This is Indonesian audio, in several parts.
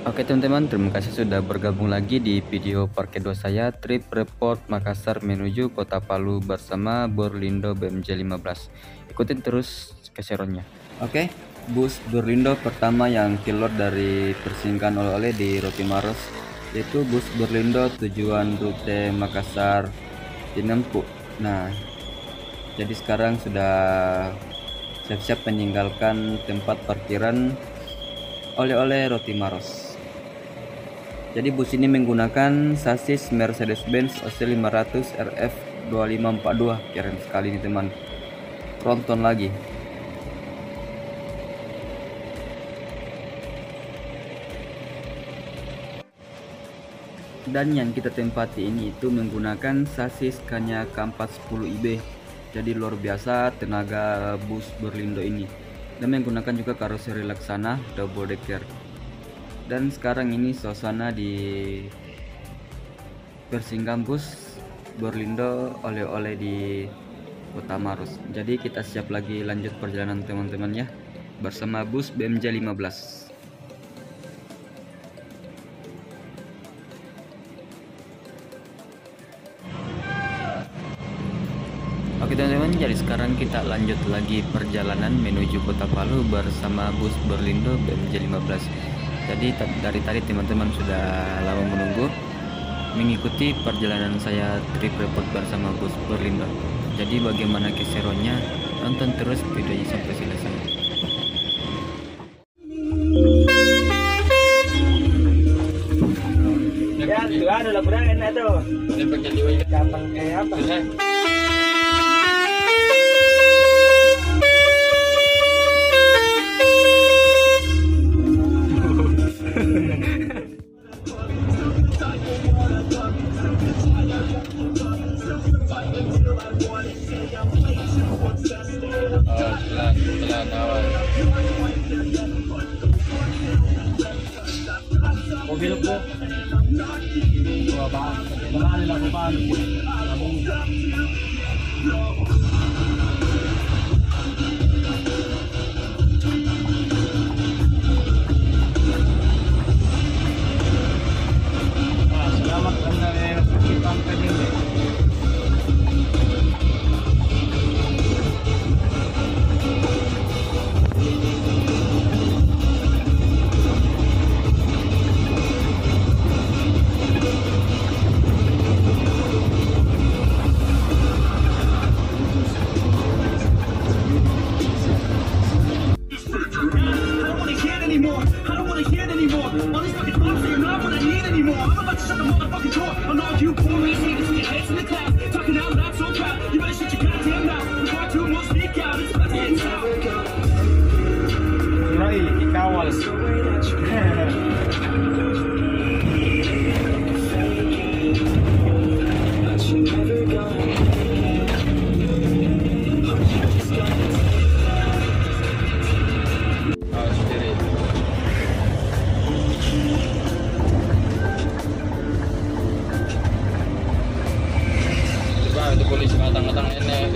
Oke teman-teman, terima kasih sudah bergabung lagi di video part kedua saya, trip report Makassar menuju Kota Palu bersama Berlindo BMJ 15. Ikutin terus keseruannya. Oke, bus Berlindo pertama yang keluar dari persinggahan oleh-oleh di Roti Maros, yaitu bus Berlindo tujuan rute Makassar Cinempu. Nah, jadi sekarang sudah siap-siap meninggalkan tempat parkiran oleh-oleh Roti Maros. Jadi bus ini menggunakan sasis Mercedes-Benz OC500 RF 2542. Keren sekali nih teman, tronton lagi. Dan yang kita tempati ini itu menggunakan sasis Scania K410IB. Jadi luar biasa tenaga bus Berlindo ini, dan menggunakan juga karoseri Laksana double decker. Dan sekarang ini suasana di persinggahan bus Berlindo oleh-oleh di Kota Maros. Jadi kita siap lagi lanjut perjalanan teman-teman ya, bersama bus BMJ 15. Oke teman-teman, jadi sekarang kita lanjut lagi perjalanan menuju Kota Palu bersama bus Berlindo BMJ 15. Jadi dari tadi teman-teman sudah lama menunggu mengikuti perjalanan saya trip report bersama bus Berlindo. Jadi bagaimana keseruannya, nonton terus videonya sampai selesai. Ya, tuh ada lah kurang enak tuh. Kapan kayak apa? Mobilku dua bang, bagaimana dilakukan? Selamat kembali ke Bangka ini. Dikawal.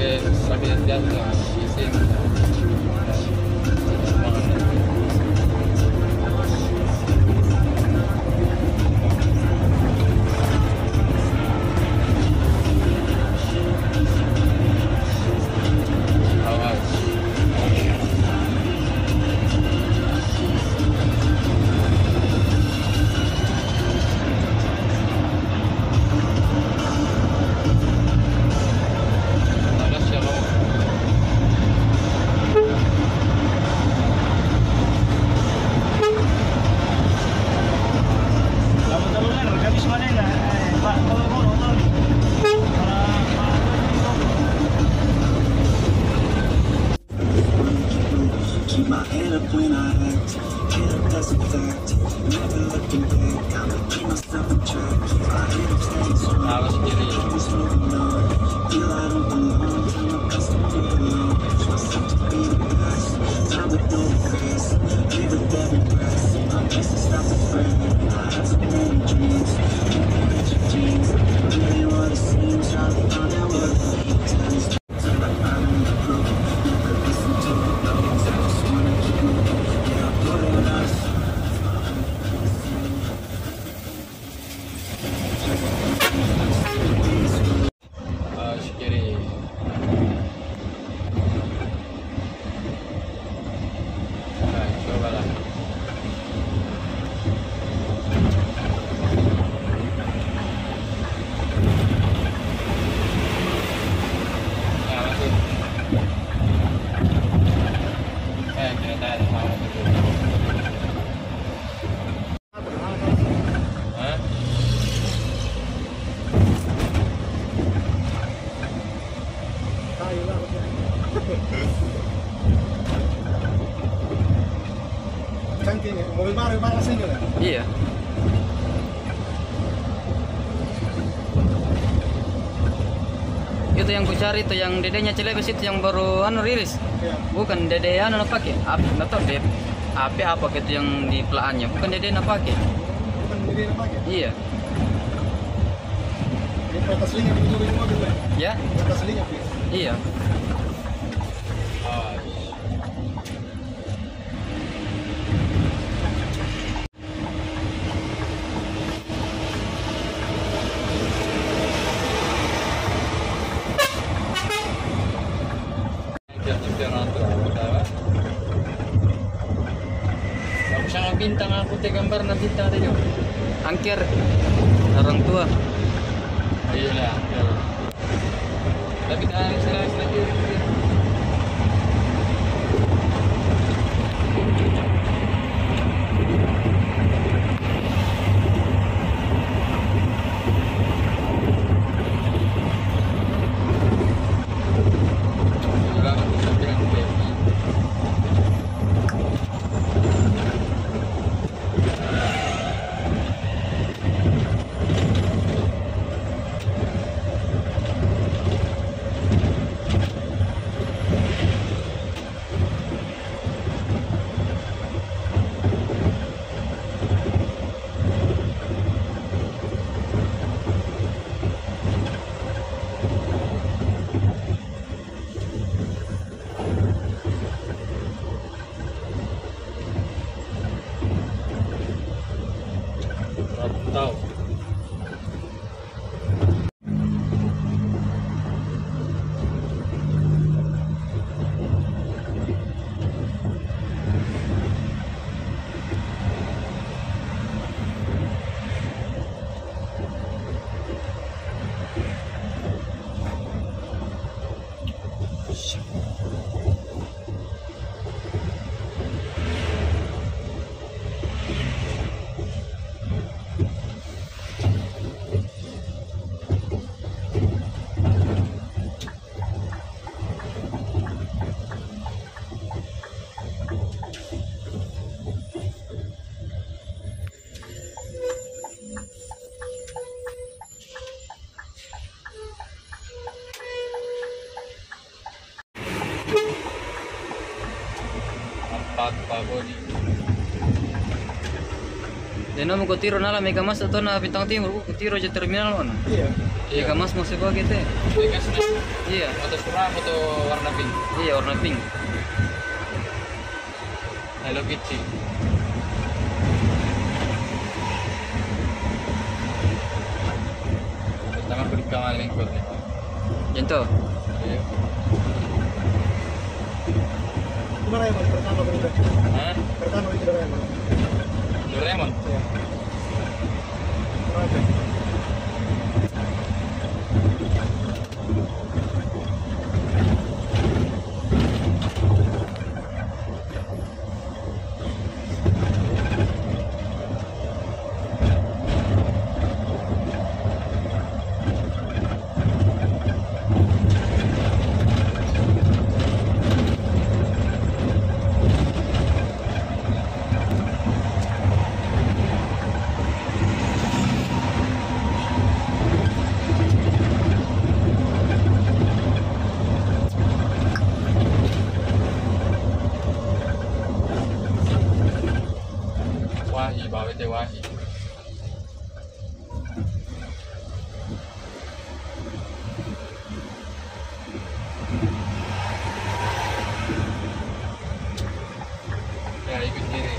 Oke, sambil jatuh isin. Keep my head up when I act. Head up, that's a fact. Never looking back. I'ma keep myself on track. Keep my head up, staying strong. Keep this moving on. Feel I don't belong. Try my best to be alone. Push myself to be the best. Time to do it fast. Live with every breath. My best to stop the friend. I have so many dreams. Magic dreams. Really what it seems. Try to find out what it means. Now it's time I find the proof. Never listen to the no's. I just wanna keep moving. Yeah, I put it on us. Kiri. Nah, cobalah. Nah, masuk. Ternyata ada sama itu. Hah? Cantik, mobil baru sini lah. Iya. Itu yang ku cari itu yang dedenya Celebes itu yang baru rilis. Iya. Bukan dede pakai. Apa tahu deh. Apa gitu yang di pelaannya. Bukan dede pakai. Bukan ini apa ya? Iya. Ini kereta seling yang di mobil lah. Ya? Kereta seling apa? Iya. Sangat bintang aku teh gambar na bintang tadi. Angker orang tua. Iya lah. Tapi dah selalu lagi. Tahu. Pak body. Deno mau kutiro nala Mega Mas atau na Bintang Timur, kutiro aja terminal mana? Iya. Mega Mas mau sebuah gitu. Iya. Atau kurang atau warna pink. Iya warna pink. Hello Kitty. Pertama aku di kamar lingkut nih. Jento. Iya. Gimana ya, Mas? Pertama berita. Hah? Pertama itu dari mana? Doraemon. Iya. Gimana? Wahi, bawa teh wahi. Ya ikut kiri.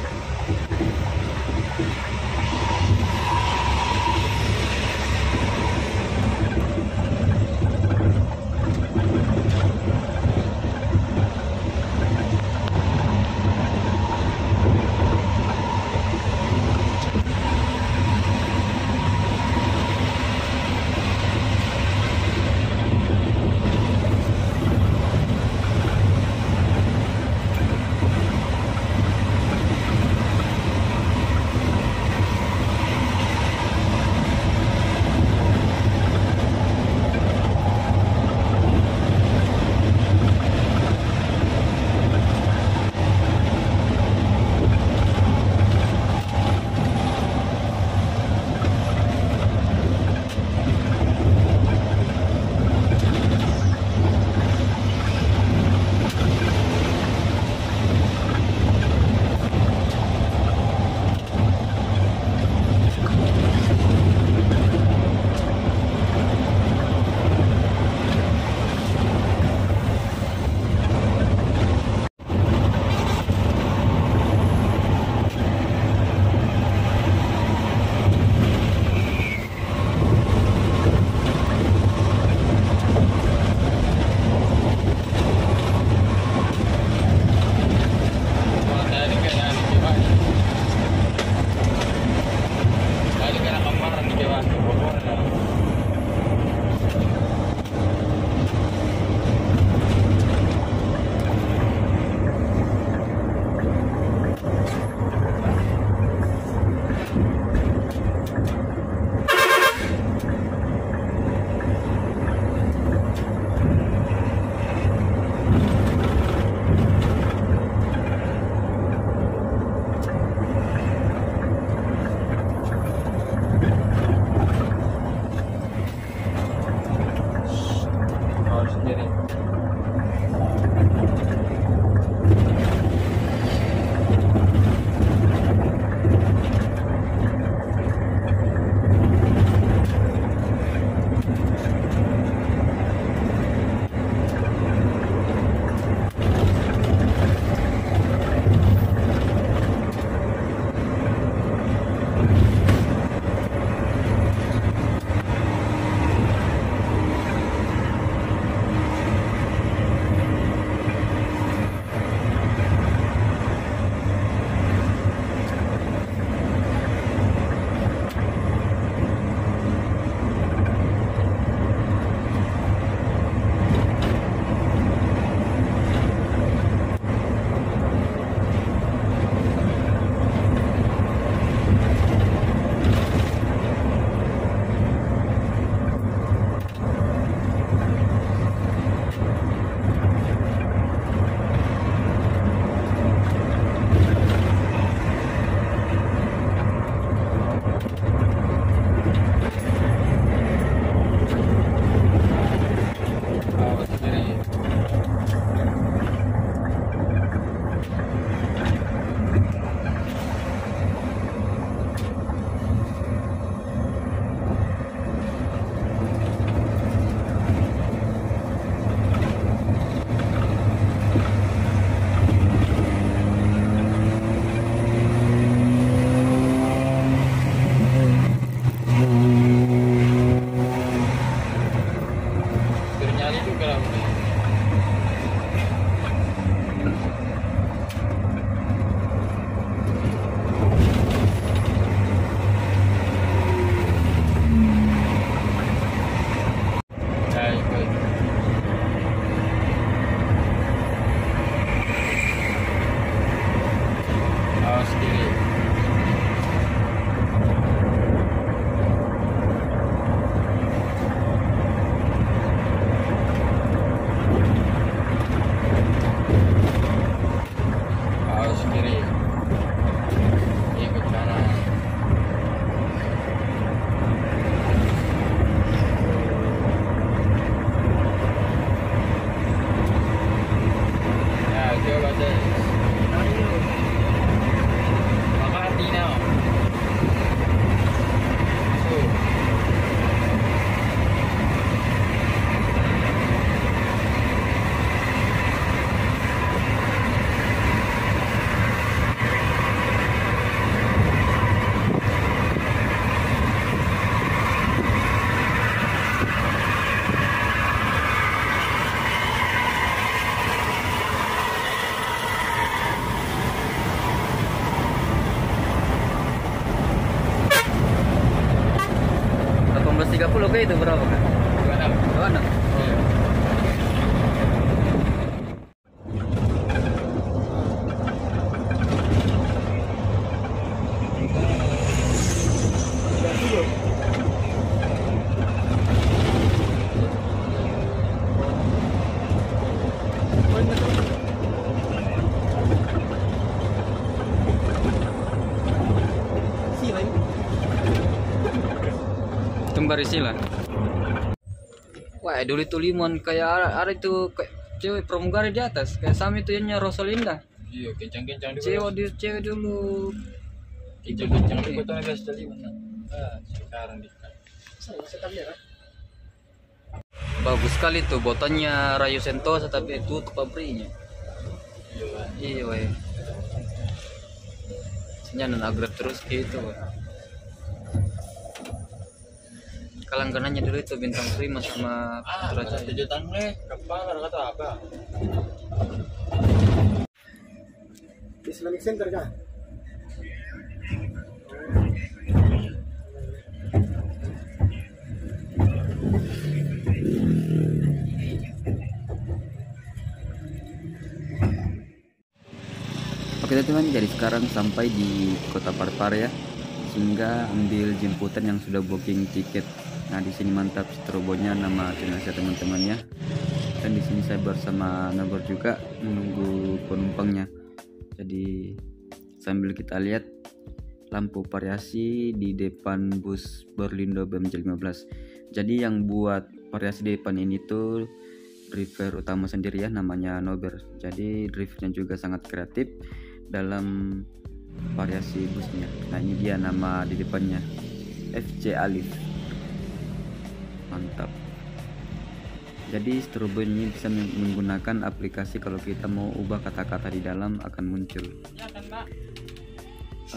30 kayak itu berapa kan? 26. Oh. Tumbar sila. Wah, dulu itu limon kayak ada itu kayak cewek pramugari di atas, kayak Sami itu yang Rosalinda. Iya, kencang-kencang Cewek dulu. kencang-kencang di kota gas tadi mana? Sekarang di. Bagus sekali tuh botolnya Rayo Sentosa tapi tutup pabriknya. Iya, weh. Senyanan agrep terus gitu. Langganannya dulu itu Bintang Prima sama Putra Jaya. Kejutan kepala kata apa? Islamic Center kah? Oke teman, jadi sekarang sampai di Kota Parepare ya, sehingga ambil jemputan yang sudah booking tiket. Nah di sini mantap strobonya, nama jenazah teman-temannya, dan di sini saya bersama Nobor juga menunggu penumpangnya. Jadi sambil kita lihat lampu variasi di depan bus Berlindo BMJ 15. Jadi yang buat variasi di depan ini tuh driver utama sendiri ya, namanya Nober. Jadi drivernya juga sangat kreatif dalam variasi busnya. Nah ini dia nama di depannya, FC Alif. Mantap. Jadi strobo ini bisa menggunakan aplikasi, kalau kita mau ubah kata-kata di dalam akan muncul.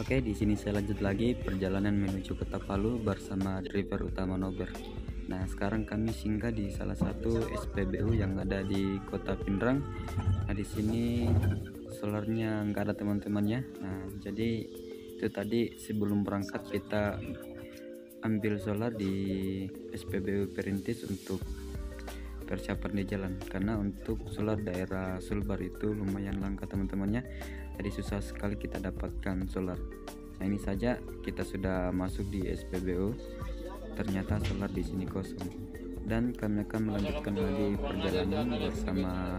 Oke, di sini saya lanjut lagi perjalanan menuju Kota Palu bersama driver utama Nober. Nah sekarang kami singgah di salah satu SPBU yang ada di Kota Pindrang. Nah di sini solarnya nggak ada teman-temannya. Nah jadi itu tadi sebelum berangkat kita ambil solar di SPBU Perintis untuk persiapan di jalan, karena untuk solar daerah Sulbar itu lumayan langka teman-temannya. Jadi susah sekali kita dapatkan solar. Nah ini saja kita sudah masuk di SPBU, ternyata solar di sini kosong, dan kami akan melanjutkan lagi perjalanan bersama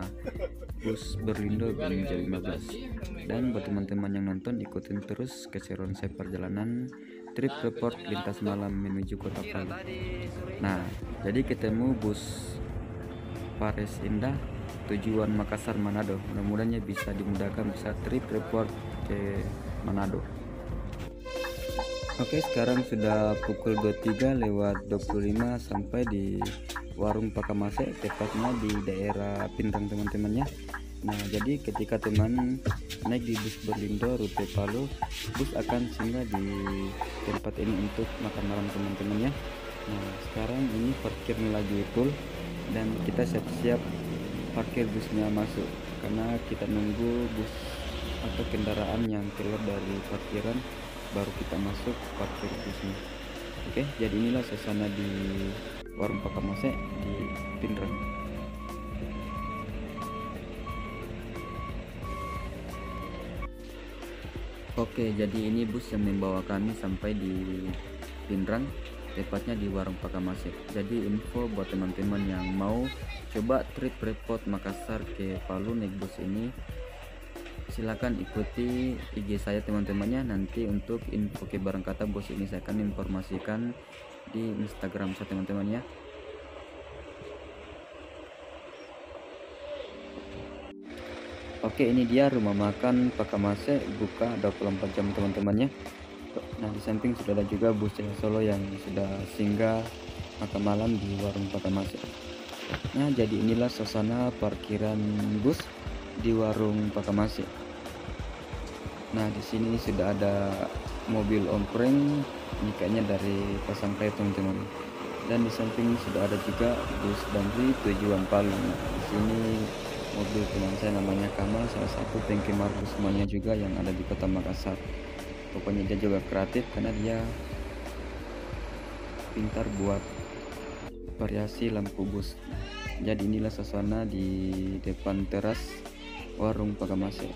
bus Berlindo BMJ 15. Dan buat teman-teman yang nonton, ikutin terus keseruan saya perjalanan trip report lintas malam menuju Kota Palu. Nah jadi ketemu bus Pares Indah tujuan Makassar Manado. Mudah-mudahan bisa dimudahkan, bisa trip report ke Manado. Oke, sekarang sudah pukul 23:25 sampai di warung Pakamase, tepatnya di daerah Pindrang teman-temannya. Nah jadi ketika teman naik di bus Berlindo rute Palu, bus akan singgah di tempat ini untuk makan malam teman-temannya. Nah sekarang ini parkirnya lagi full dan kita siap-siap parkir busnya masuk, karena kita nunggu bus atau kendaraan yang keluar dari parkiran baru kita masuk parkir busnya. Oke, jadi inilah suasana di warung Pakamase di Pindrang. Oke, jadi ini bus yang membawa kami sampai di Pindrang, tepatnya di warung Pakamase. Jadi info buat teman-teman yang mau coba trip report Makassar ke Palu naik bus ini, silakan ikuti IG saya teman-temannya. Nanti untuk info keberangkatan bus ini saya akan informasikan di Instagram saya teman-temannya. Oke, ini dia rumah makan Pakamase, buka 24 jam teman-temannya. Nah di samping sudah ada juga bus Jaya Solo yang sudah singgah makan malam di warung Pakamase. Nah jadi inilah suasana parkiran bus di warung Pakamase. Nah di sini sudah ada mobil ompreng, ini kayaknya dari Pasangkai teman-teman. Dan di samping sudah ada juga bus Damri tujuan Palu. Nah, di sini mobil teman saya namanya Kamal, salah satu penggemar bus semuanya juga yang ada di Kota Makassar. Pokoknya dia juga kreatif karena dia pintar buat variasi lampu bus. Jadi inilah suasana di depan teras warung Pakamase.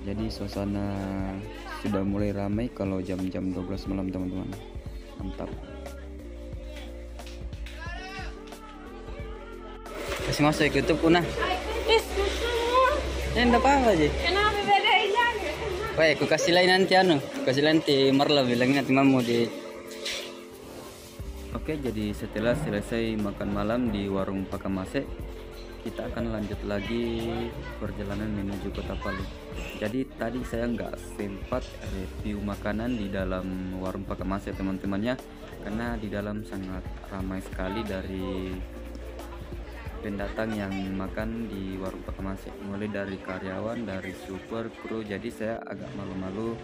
Jadi suasana sudah mulai ramai kalau jam-jam 12 malam teman-teman. Mantap. Kasih masuk ke YouTube punah. Ini apa aja? Kenapa beda hilang? Baik, aku kasih lain nanti kasih nanti Marla bilangin nanti mamu di. Oke, jadi setelah selesai makan malam di warung Pakamase, kita akan lanjut lagi perjalanan menuju Kota Palu. Jadi tadi saya nggak sempat review makanan di dalam warung Pakamase teman-temannya, karena di dalam sangat ramai sekali dari pendatang yang makan di warung Pakamase, mulai dari karyawan, dari super, kru. Jadi saya agak malu-malu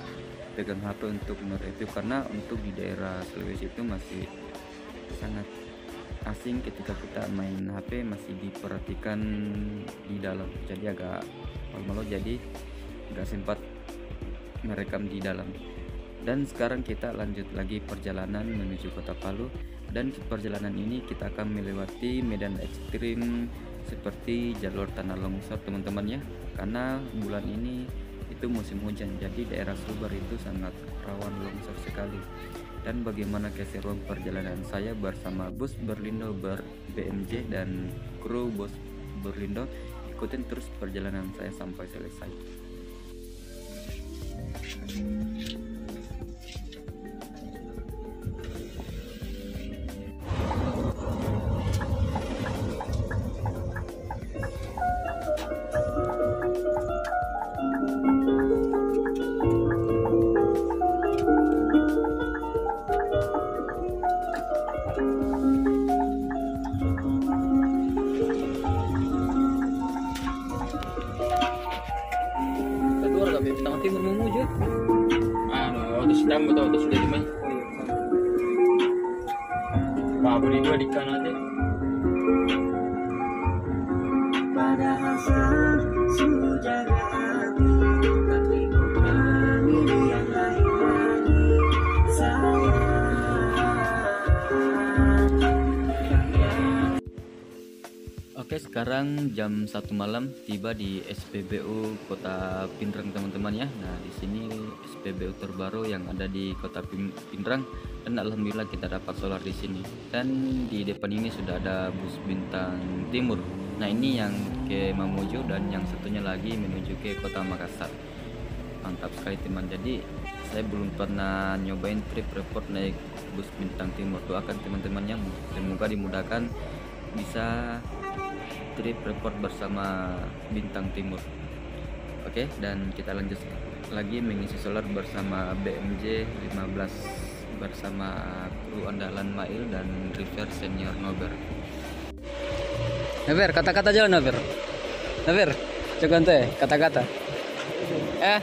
pegang HP untuk mereview, karena untuk di daerah Sulawesi itu masih sangat asing ketika kita main HP, masih diperhatikan di dalam. Jadi agak malu-malu, jadi nggak sempat merekam di dalam. Dan sekarang kita lanjut lagi perjalanan menuju Kota Palu, dan perjalanan ini kita akan melewati medan ekstrim seperti jalur tanah longsor teman-teman ya, karena bulan ini itu musim hujan, jadi daerah Sumber itu sangat rawan longsor sekali. Dan bagaimana keseruan perjalanan saya bersama Bus Berlindo BMJ dan kru Bus Berlindo, ikutin terus perjalanan saya sampai selesai. Timur memuju. Auto sedang atau auto sudah dimana? Pak beli dua di kanan aja. Padahal sungguh jaga hati, tapi ku memilih yang lain lagi. Oke, sekarang jam 1 malam tiba di SPBU Kota Pindrang teman-teman ya. Nah, di sini SPBU terbaru yang ada di Kota Pindrang, dan alhamdulillah kita dapat solar di sini. Dan di depan ini sudah ada bus Bintang Timur. Nah, ini yang ke Mamuju, dan yang satunya lagi menuju ke Kota Makassar. Mantap sekali teman. Jadi saya belum pernah nyobain trip report naik bus Bintang Timur. Doakan teman-temannya, semoga dimudahkan bisa trip report bersama Bintang Timur. Oke, dan kita lanjut lagi mengisi solar bersama BMJ 15 bersama kru andalan Mail dan River Senior Nober. Nober, kata-kata jalan Nober. Nober, coba teh kata-kata. Wah.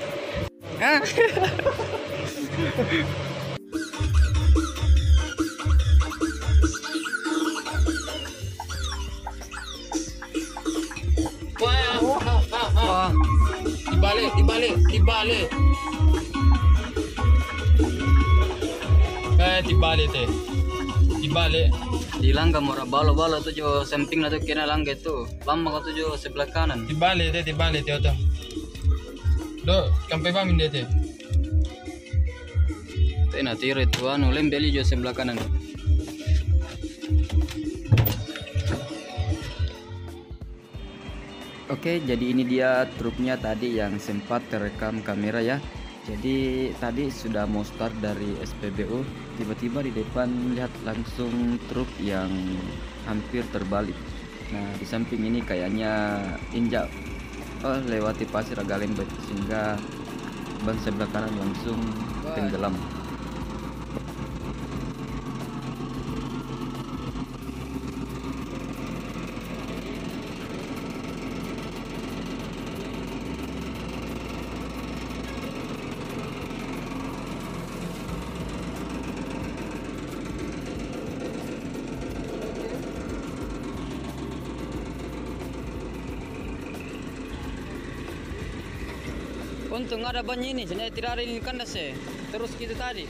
Dibalik. Dibalik teh. Dibalik. Di langga mora balo tuh jo samping atau kena langga itu. Lama tuh jo sebelah kanan. Dibalik teh tuh. Do, sampai pamin dia teh. Teh na tire itu anu lembeli jo sebelah kanan. Oke, jadi ini dia truknya tadi yang sempat terekam kamera ya. Jadi tadi sudah mau start dari SPBU, tiba-tiba di depan lihat langsung truk yang hampir terbalik. Nah, di samping ini kayaknya injak lewati pasir agak lembut, sehingga ban sebelah kanan langsung tenggelam. Untung ada banyak ini, jadi tidak ada ini kandas ya. Terus gitu tadi.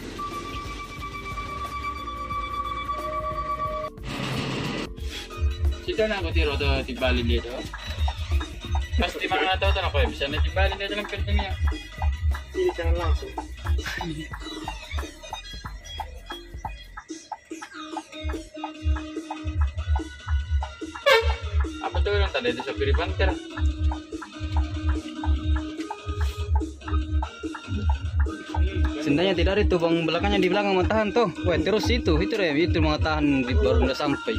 Dito na ako tiro to tibalin dito. Pasti mana tahu tuh apa bisa nanti tibalin dito lang pentingnya. Ini jangan langsung. Apa tuh yang tadi itu sopir panter? Sendanya tidak ada itu bang, belakangnya di belakang mau tahan tuh. Wah terus itu deh, itu mau tahan baru udah sampai.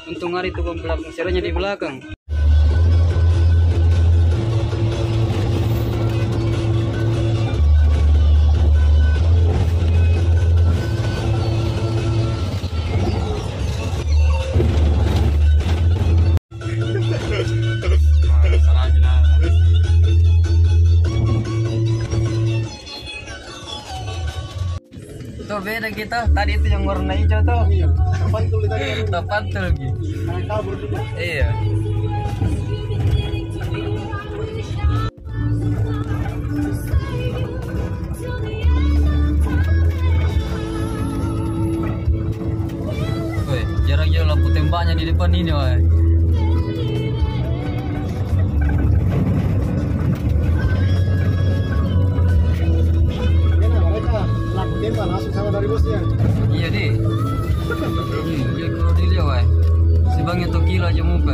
Untung hari itu bang belakang, seranya di belakang. Tuh beda gitu, tadi itu yang warna hijau tuh. Iya. Pantul tadi. Tepat tuh lagi. Kabur juga. Iya. Woi, jarang jauh lampu tembaknya di depan ini, woi. Tembak langsung sama dari bosnya. Iya deh. Dia kalau dilihat, woi. Si bang itu gila aja muka.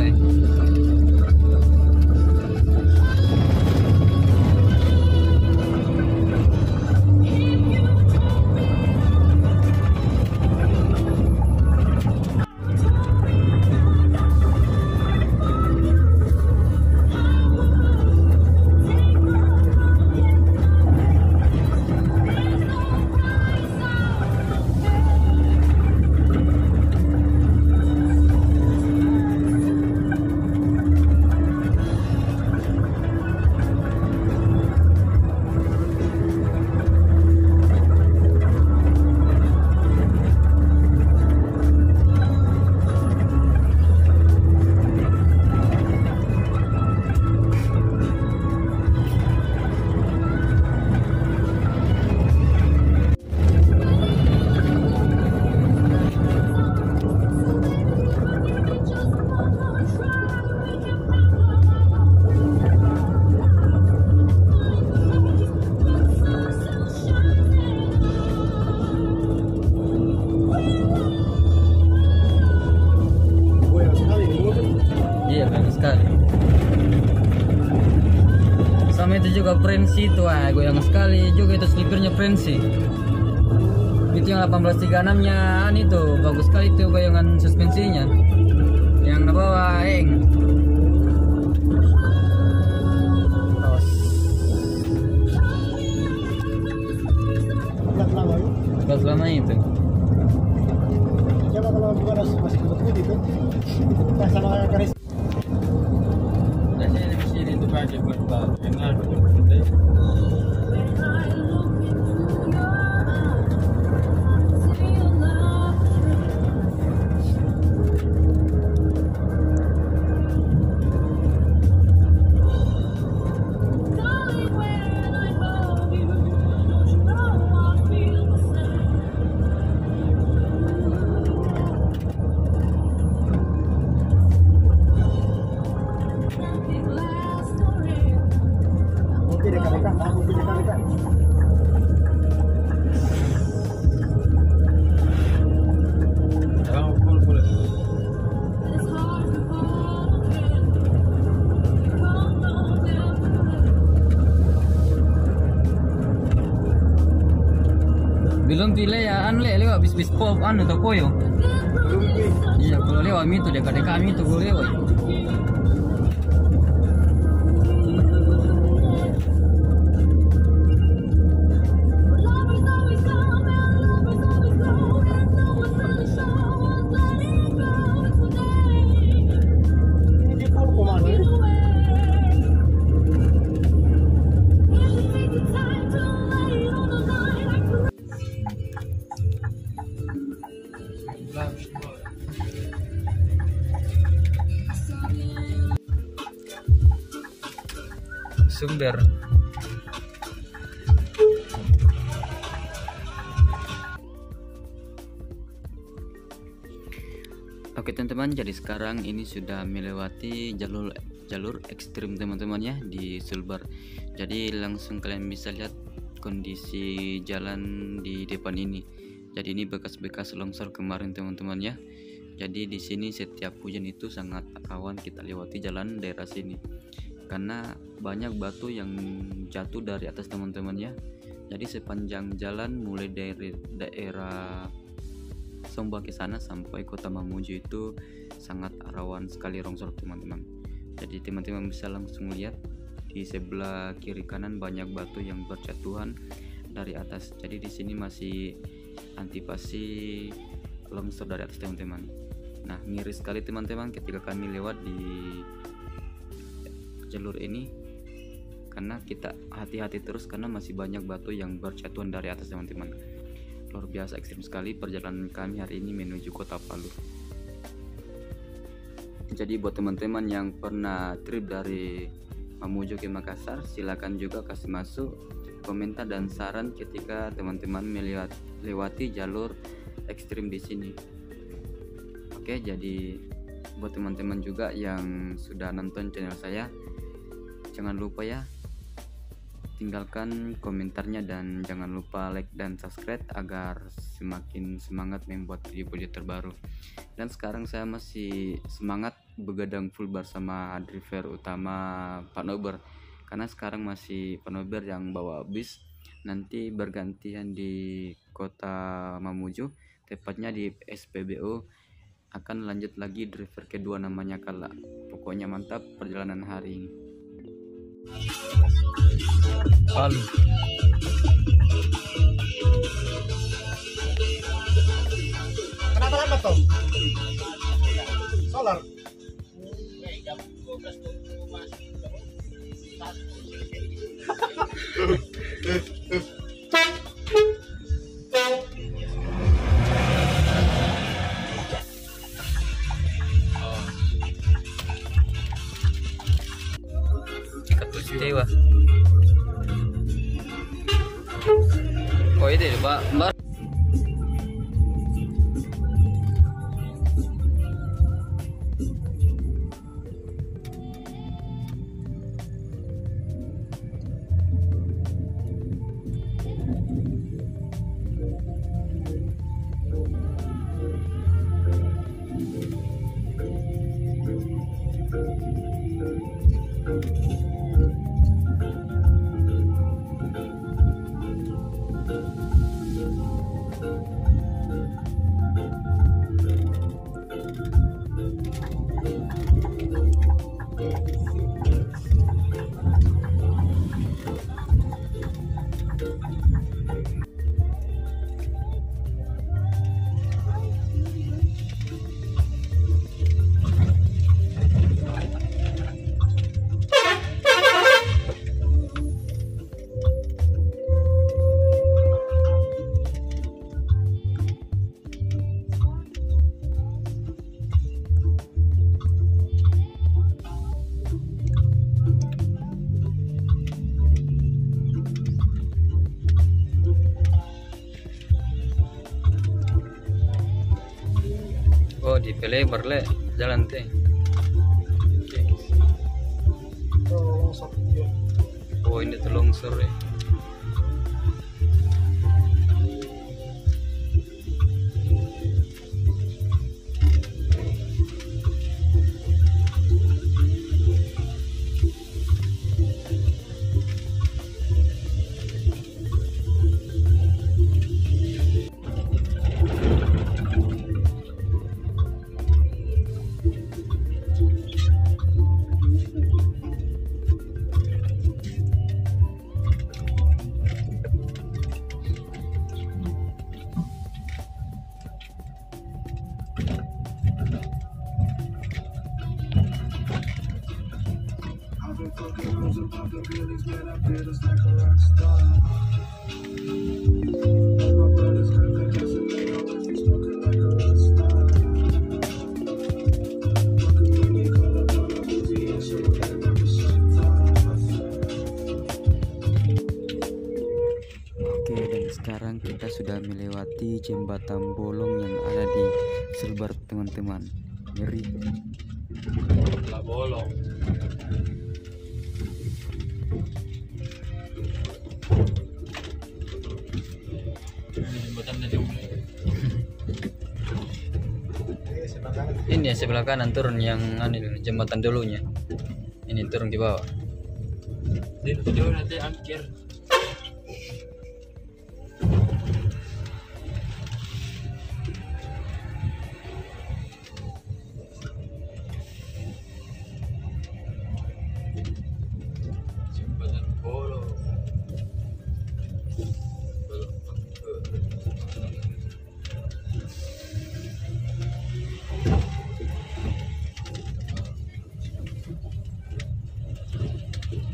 Sama itu juga Prensi itu, goyang sekali juga itu sleepernya Prensi. Itu yang 1836 nya itu bagus sekali itu goyangan suspensinya. Yang di bawah Gas lama itu. Coba kalau bukan masih putih itu. Kita sama garis. Di sini itu pakai buat enak. Belum pilih ya, lewat bis pop toko yo. Iya, kalau lewat itu dekat kami itu gue lewat. Sumber. Oke teman-teman, jadi sekarang ini sudah melewati jalur ekstrim teman-teman ya di Sulbar. Jadi langsung kalian bisa lihat kondisi jalan di depan ini. Jadi ini bekas-bekas longsor kemarin teman-teman ya. Jadi di sini setiap hujan itu sangat rawan kita lewati jalan daerah sini, karena banyak batu yang jatuh dari atas teman-teman ya. Jadi sepanjang jalan mulai dari daerah Somba ke sana sampai Kota Mamuju itu sangat rawan sekali longsor teman-teman. Jadi teman-teman bisa langsung lihat di sebelah kiri kanan banyak batu yang berjatuhan dari atas. Jadi di sini masih antisipasi longsor dari atas teman-teman. Nah, miris sekali teman-teman ketika kami lewat di jalur ini, karena kita hati-hati terus karena masih banyak batu yang berjatuhan dari atas teman-teman. Luar biasa ekstrim sekali perjalanan kami hari ini menuju Kota Palu. Jadi buat teman-teman yang pernah trip dari Mamuju ke Makassar, silakan juga kasih masuk komentar dan saran ketika teman-teman melewati jalur ekstrim di sini. Oke, jadi buat teman-teman juga yang sudah nonton channel saya, jangan lupa ya tinggalkan komentarnya dan jangan lupa like dan subscribe agar semakin semangat membuat video-video terbaru. Dan sekarang saya masih semangat begadang full bersama driver utama Pak Nober, karena sekarang masih Pak Nober yang bawa bis, nanti bergantian di Kota Mamuju, tepatnya di SPBU. Akan lanjut lagi driver kedua namanya Kala. Pokoknya mantap perjalanan hari ini. Palu. Kenapa lambat toh? Solar. Dewa. Oh itu Pak Mbak. Oh di pelebar le jalan teh. Oh ini tuh longsor ya. juga melewati jembatan bolong yang ada di Silbar teman-teman. Ngeri. Lah bolong. Ini jembatan dari Ini ya sebelah kanan turun yang jembatan dulunya. Ini turun ke bawah. di video nanti akhir. Jembatan bolong.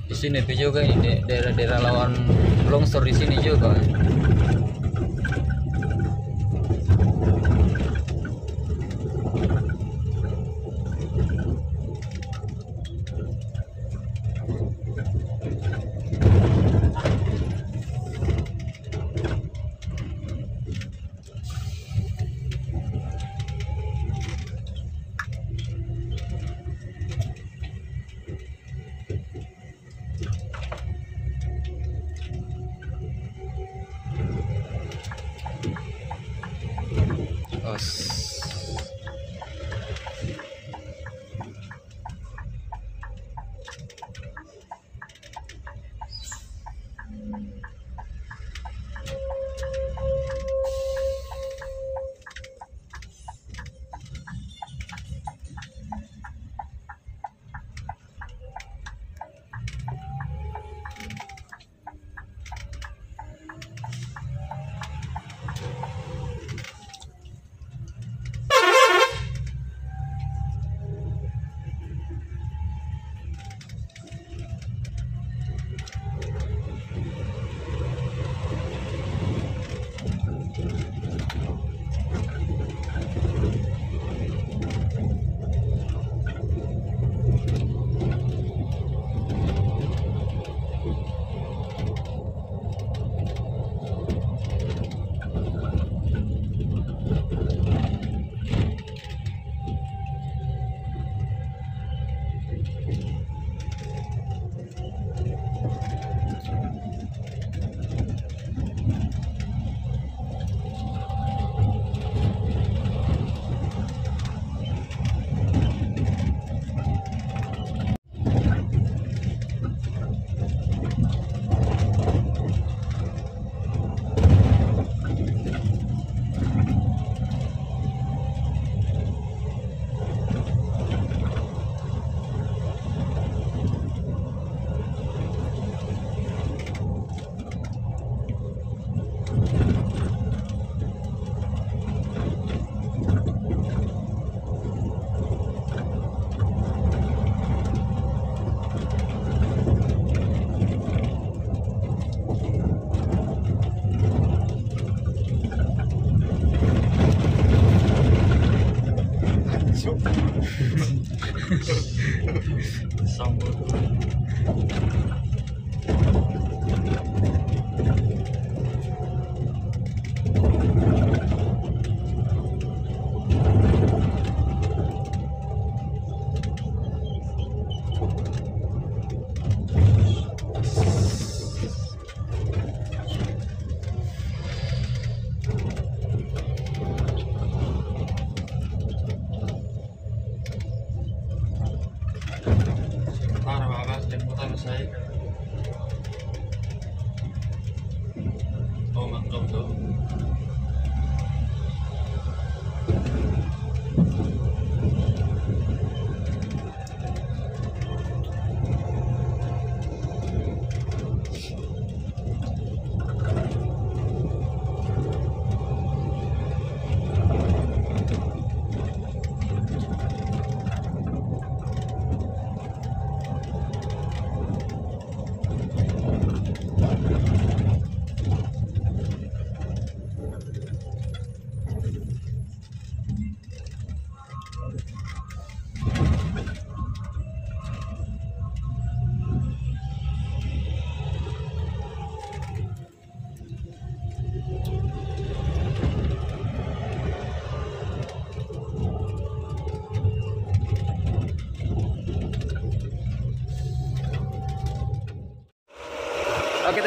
Di sini tuh juga ini daerah-daerah lawan longsor di sini juga. Sambut. Para babas, jemputan saya.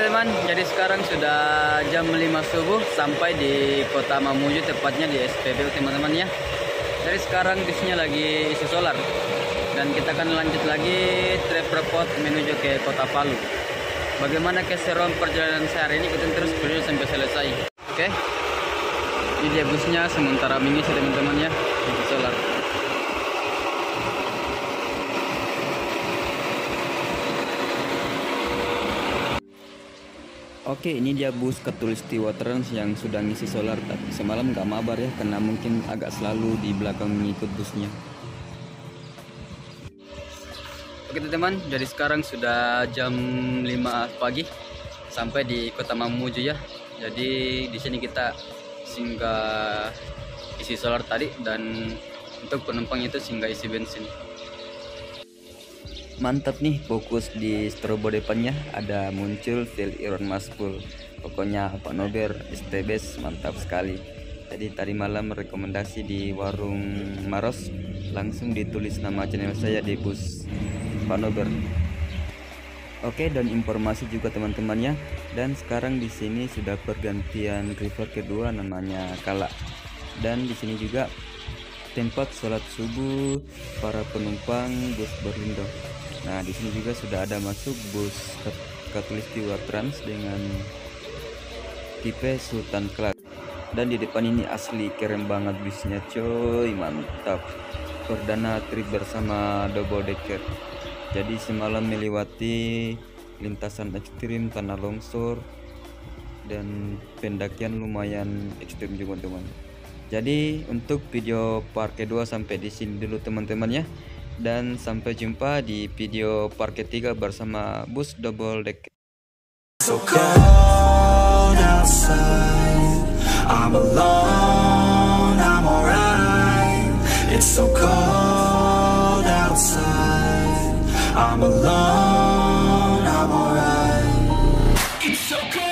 teman, jadi sekarang sudah jam 5 subuh sampai di Kota Mamuju, tepatnya di SPBU teman-teman ya. Jadi sekarang bisnya lagi isi solar dan kita akan lanjut lagi trip report menuju ke Kota Palu. Bagaimana keseruan perjalanan saya hari ini, ikutin terus video sampai selesai. Oke, ini dia busnya sementara mengisi teman-teman ya, isi solar. Oke, ini dia bus Katulistiwa Trans yang sudah ngisi solar, tapi semalam nggak mabar ya, karena mungkin agak selalu di belakang mengikut busnya. Oke teman, jadi sekarang sudah jam 5 pagi sampai di Kota Mamuju ya. Jadi di sini kita singgah isi solar tadi, dan untuk penumpang itu singgah isi bensin. Mantap nih, fokus di strobo depannya ada muncul fil Iron Maspul. Pokoknya Pak Nober STBs mantap sekali. Jadi tadi malam rekomendasi di warung Maros, langsung ditulis nama channel saya di bus Pak Nober. Oke, dan informasi juga teman-teman ya. Dan sekarang di sini sudah pergantian river kedua namanya Kala. Dan di sini juga tempat sholat subuh para penumpang bus Berlindo. Nah, di sini juga sudah ada masuk bus Katulistiwa Trans dengan tipe Sultan Class. Dan di depan ini asli keren banget busnya coy, mantap. Perdana trip bersama double decker. Jadi semalam melewati lintasan ekstrim, tanah longsor, dan pendakian lumayan ekstrim juga teman. Jadi untuk video part kedua sampai di sini dulu teman-teman ya. Dan sampai jumpa di video part ketiga bersama bus double decker. So cold outside, I'm alone, I'm alright. It's so cold outside, I'm alone, I'm alright. It's so cold.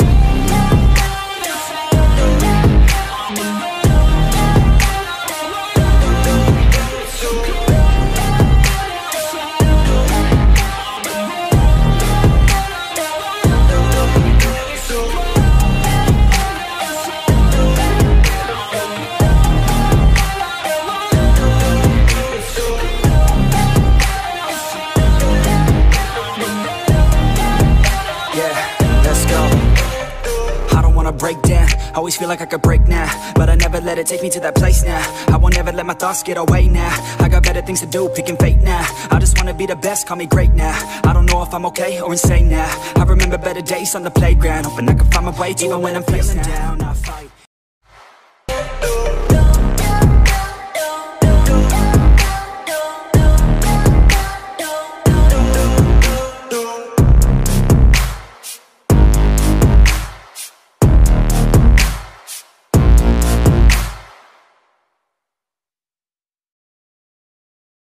Break down, always feel like I could break now, but I never let it take me to that place now. I won't ever let my thoughts get away now. I got better things to do, picking fate now. I just wanna be the best, call me great now. I don't know if I'm okay or insane now. I remember better days on the playground, hoping I can find my way even when I'm feeling down. I fight